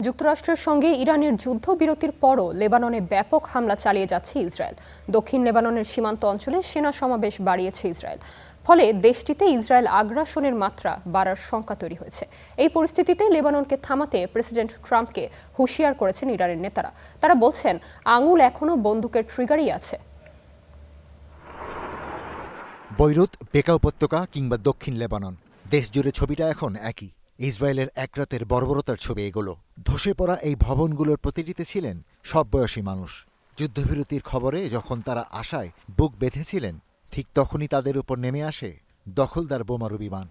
যুক্তরাষ্ট্রের সঙ্গে ইরানের যুদ্ধবিরতির পরও লেবাননে ব্যাপক হামলা চালিয়ে যাচ্ছে ইসরায়েল। দক্ষিণ লেবাননের সীমান্ত অঞ্চলে সেনা সমাবেশ বাড়িয়েছে ইসরায়েল। ফলে দেশটিতে ইসরায়েল আগ্রাসনের মাত্রা বাড়ার শঙ্কা তৈরি হয়েছে। এই পরিস্থিতিতে লেবাননকে থামাতে প্রেসিডেন্ট ট্রাম্পকে হুঁশিয়ার করেছেন ইরানের নেতারা। তারা বলছেন, আঙুল এখনও বন্দুকের ট্রিগারই আছে। বৈরুত, বেকা উপত্যকা কিংবা দক্ষিণ লেবানন, দেশজুড়ে ছবিটা এখন একই। ইসরায়েলের এক রাতের বর্বরতার ছবি এগুলো। ধসে পড়া এই ভবনগুলোর প্রতিটিতে ছিলেন সব বয়সী মানুষ। যুদ্ধবিরতির খবরে যখন তারা আশায় বুক বেঁধেছিলেন, ঠিক তখনই তাদের উপর নেমে আসে দখলদার বোমারু বিমান।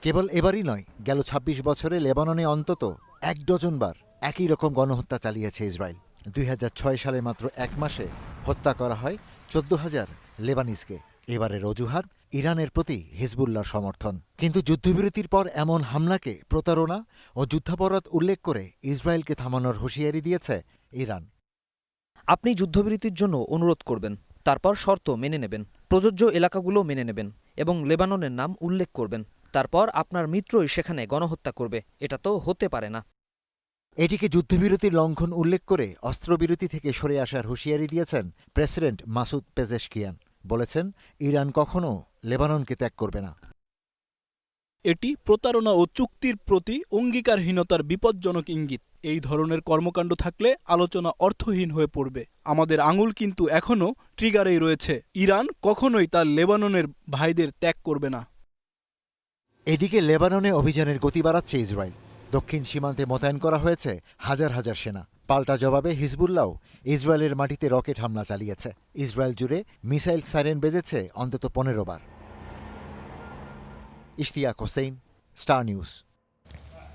কেবল এবারই নয়, গেল ২৬ বছরে লেবাননে অন্তত ১ ডজন বার একই রকম গণহত্যা চালিয়েছে ইসরায়েল। ২০০৬ সালে মাত্র ১ মাসে হত্যা করা হয় ১৪,০০০ লেবানিজকে। এবারের অজুহাত ইরানের প্রতি হিজবুল্লাহর সমর্থন। কিন্তু যুদ্ধবিরতির পর এমন হামলাকে প্রতারণা ও যুদ্ধাপরাধ উল্লেখ করে ইসরায়েলকে থামানোর হুঁশিয়ারি দিয়েছে ইরান। আপনি যুদ্ধবিরতির জন্য অনুরোধ করবেন, তারপর শর্ত মেনে নেবেন, প্রযোজ্য এলাকাগুলো মেনে নেবেন এবং লেবাননের নাম উল্লেখ করবেন। তারপর আপনার মিত্রই সেখানে গণহত্যা করবে। এটা তো হতে পারে না। এটিকে যুদ্ধবিরতির লঙ্ঘন উল্লেখ করে অস্ত্রবিরতি থেকে সরে আসার হুঁশিয়ারি দিয়েছেন প্রেসিডেন্ট মাসুদ পেজেশকিয়ান। বলেছেন, ইরান কখনো লেবাননকে ত্যাগ করবে না। এটি প্রতারণা ও চুক্তির প্রতি অঙ্গীকারহীনতার বিপজ্জনক ইঙ্গিত। এই ধরনের কর্মকাণ্ড থাকলে আলোচনা অর্থহীন হয়ে পড়বে। আমাদের আঙুল কিন্তু এখনও ট্রিগারেই রয়েছে। ইরান কখনোই তার লেবাননের ভাইদের ত্যাগ করবে না। এদিকে লেবাননে অভিযানের গতি বাড়াচ্ছে ইসরায়েল। দক্ষিণ সীমান্তে মোতায়েন করা হয়েছে হাজার হাজার সেনা। পাল্টা জবাবে হিজবুল্লাহ ইসরায়েলের মাটিতে রকেট হামলা চালিয়েছে। ইসরায়েল জুড়ে মিসাইল সাইরেন বেজেছে অন্তত ১৫ বার। Ishtiaque Hossain, Star news.